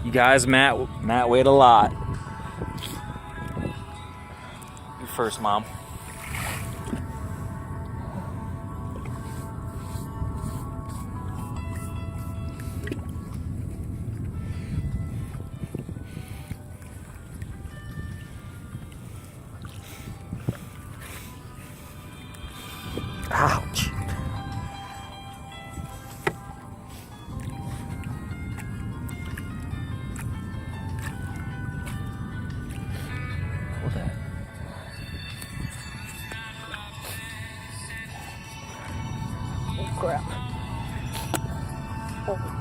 You guys, Matt weighed a lot. You first, Mom. Ouch. What the heck? Oh crap. Oh.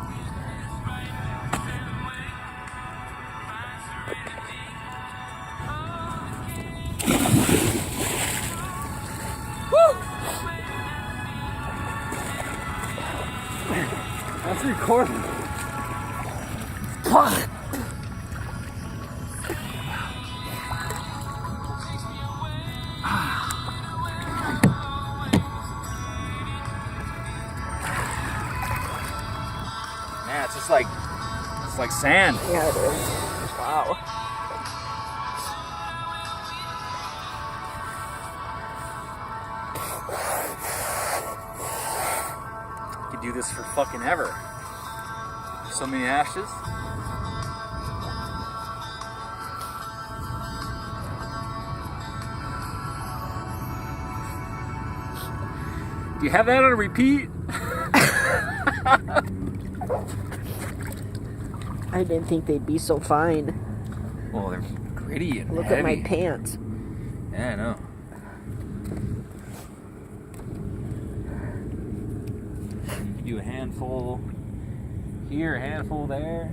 That's recording. Man, it's like sand. Yeah, it is. Wow. Could do this for fucking ever. So many ashes. Do you have that on a repeat? I didn't think they'd be so fine. Well, they're gritty and Look heavy. at my pants. Yeah, I know. You can do a handful here, a handful there.